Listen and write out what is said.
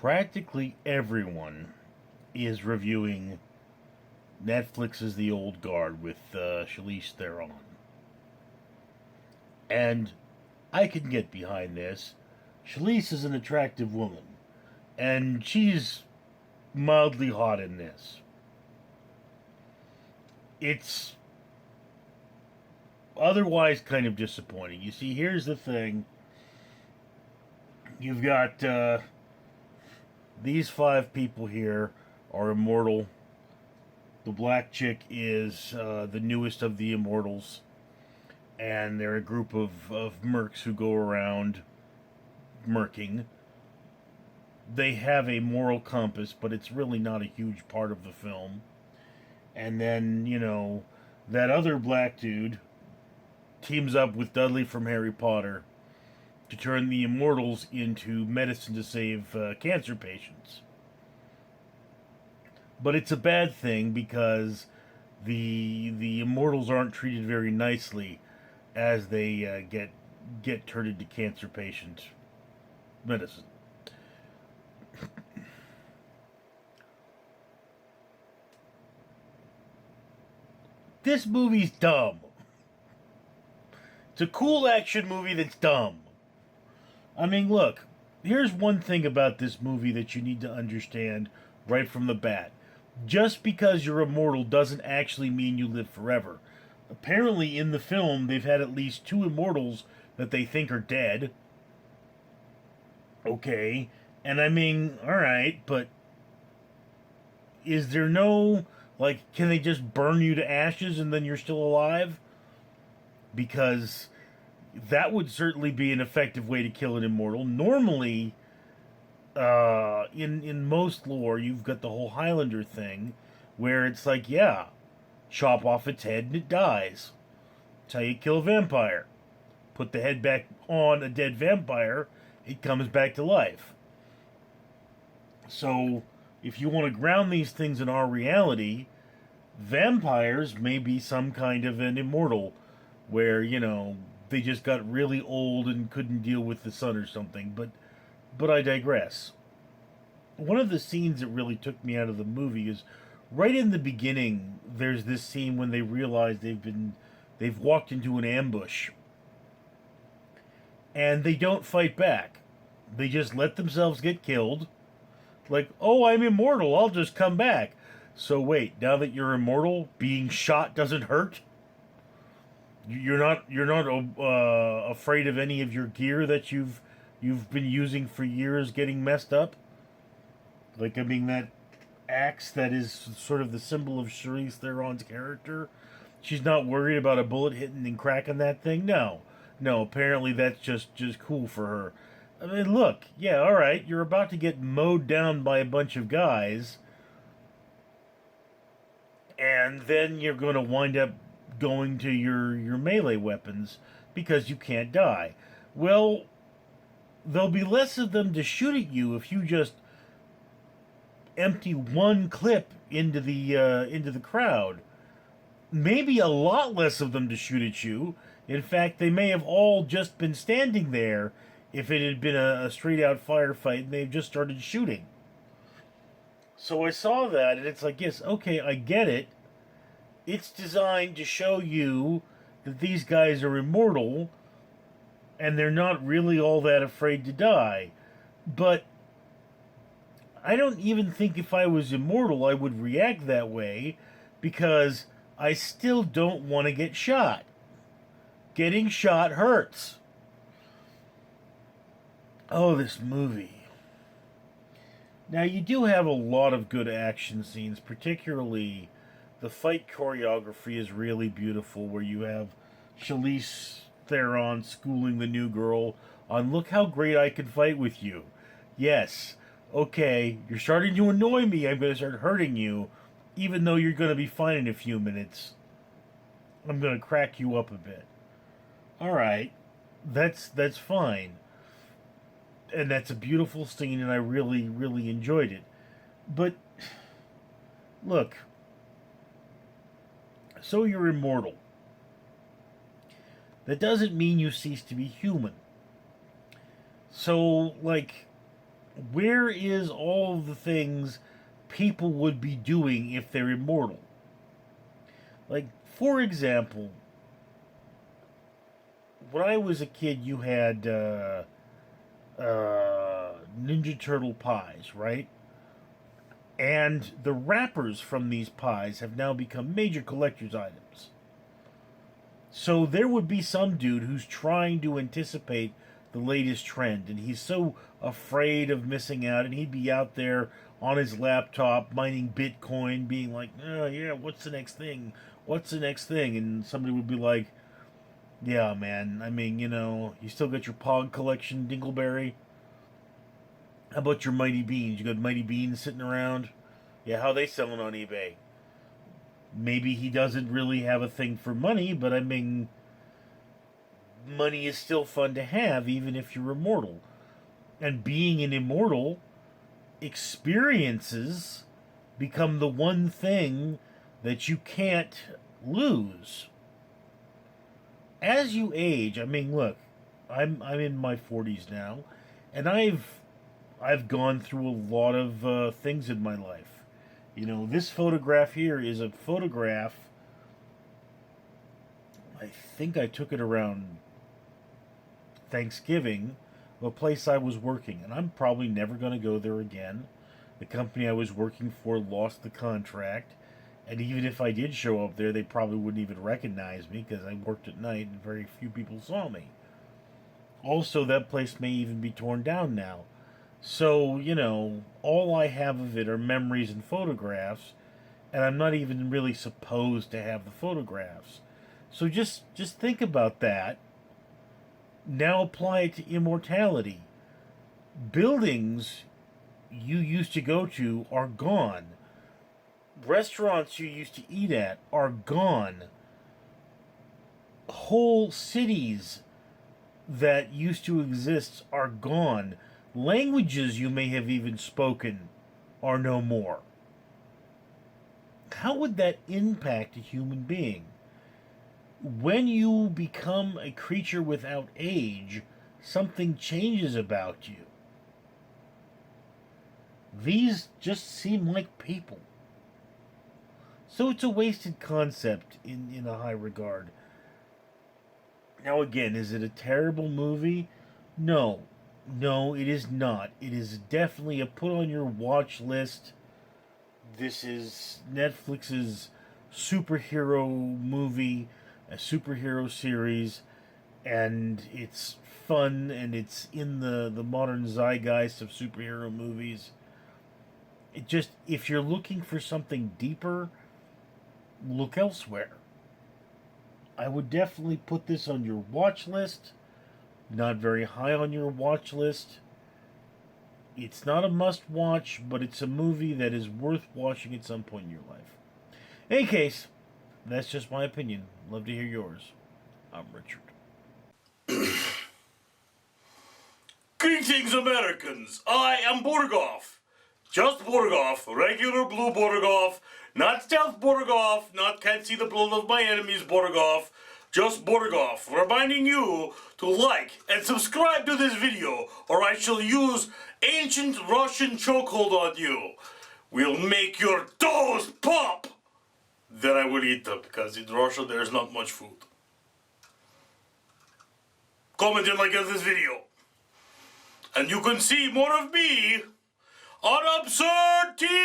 Practically everyone is reviewing Netflix's The Old Guard with Charlize Theron. And I can get behind this. Charlize is an attractive woman, and she's mildly hot in this. It's otherwise kind of disappointing. You see, here's the thing. You've got these five people here are immortal. The black chick is the newest of the immortals. And they're a group of mercs who go around merking. They have a moral compass, but it's really not a huge part of the film. And then, that other black dude teams up with Dudley from Harry Potter to turn the immortals into medicine to save cancer patients. But it's a bad thing because the immortals aren't treated very nicely as they get turned into cancer patient medicine. This movie's dumb. It's a cool action movie that's dumb. I mean, look, here's one thing about this movie that you need to understand right from the bat. Just because you're immortal doesn't actually mean you live forever. Apparently, in the film, they've had at least two immortals that they think are dead. Okay. And I mean, alright, but is there no, can they just burn you to ashes and then you're still alive? Because that would certainly be an effective way to kill an immortal. Normally, in most lore, you've got the whole Highlander thing, where it's chop off its head and it dies. That's how you kill a vampire. Put the head back on a dead vampire, it comes back to life. So, if you want to ground these things in our reality, vampires may be some kind of an immortal, where, they just got really old and couldn't deal with the sun or something, but I digress. One of the scenes that really took me out of the movie is right in the beginning. There's this scene when they realize they've walked into an ambush, and they don't fight back. They just let themselves get killed. Oh, I'm immortal, I'll just come back. So wait, now that you're immortal, being shot doesn't hurt? You're not afraid of any of your gear that you've been using for years getting messed up? That axe that is sort of the symbol of Charlize Theron's character. She's not worried about a bullet hitting and cracking that thing? No, apparently that's just cool for her. I mean, look, yeah, alright, you're about to get mowed down by a bunch of guys, and then you're going to wind up going to your melee weapons because you can't die. Well, there'll be less of them to shoot at you if you just empty one clip into the crowd. Maybe a lot less of them to shoot at you. In fact, they may have all just been standing there if it had been a straight-out firefight and they've just started shooting. So I saw that, and it's yes, okay, I get it. It's designed to show you that these guys are immortal, and they're not really all that afraid to die. But I don't even think if I was immortal I would react that way, because I still don't want to get shot. Getting shot hurts. Oh, this movie. Now, you do have a lot of good action scenes, particularly the fight choreography is really beautiful, where you have Charlize Theron schooling the new girl on, look how great I can fight with you. Yes, okay, you're starting to annoy me, I'm going to start hurting you, even though you're going to be fine in a few minutes. I'm going to crack you up a bit. Alright, that's fine. And that's a beautiful scene, and I really, really enjoyed it. But, look, so you're immortal. That doesn't mean you cease to be human. So, Where is all the things people would be doing if they're immortal? Like, for example, when I was a kid, you had Ninja Turtle pies, right? And the wrappers from these pies have now become major collector's items. So there would be some dude who's trying to anticipate the latest trend, and he's so afraid of missing out, and he'd be out there on his laptop mining Bitcoin, being like, "Oh yeah, what's the next thing? What's the next thing?" And somebody would be like, "Yeah, man. I mean, you still got your Pog collection, Dingleberry. How about your Mighty Beans? You got Mighty Beans sitting around? Yeah, how they selling on eBay?" Maybe he doesn't really have a thing for money, but I mean, money is still fun to have, even if you're immortal. And being an immortal, experiences become the one thing that you can't lose. As you age, I mean, look, I'm in my 40s now, and I've gone through a lot of things in my life. This photograph here is a photograph. I think I took it around Thanksgiving of a place I was working, and I'm probably never going to go there again. The company I was working for lost the contract, and even if I did show up there, they probably wouldn't even recognize me because I worked at night and very few people saw me. Also, that place may even be torn down now. So, all I have of it are memories and photographs, and I'm not even really supposed to have the photographs. So just think about that. Now apply it to immortality. Buildings you used to go to are gone. Restaurants you used to eat at are gone. Whole cities that used to exist are gone. Languages you may have even spoken are no more. How would that impact a human being? When you become a creature without age, something changes about you. These just seem like people. So it's a wasted concept in a high regard. Now, again, is it a terrible movie? No. No, it is not. It is definitely a put on your watch list. This is Netflix's superhero movie, a superhero series, and it's fun, and it's in the modern zeitgeist of superhero movies. It just, if you're looking for something deeper, look elsewhere. I would definitely put this on your watch list. Not very high on your watch list. It's not a must watch, but it's a movie that is worth watching at some point in your life. In any case, that's just my opinion. Love to hear yours. I'm Richard. Greetings, Americans. I am Borgoff. Just Borgoff. Regular blue Borgoff. Not stealth Borgoff. Not can't see the blood of my enemies Borgoff. Just Borgoff. Reminding you to like and subscribe to this video, or I shall use ancient Russian chokehold on you. We'll make your toes pop. Then I will eat them, because in Russia there's not much food. Comment and like this video. And you can see more of me on Absurd TV!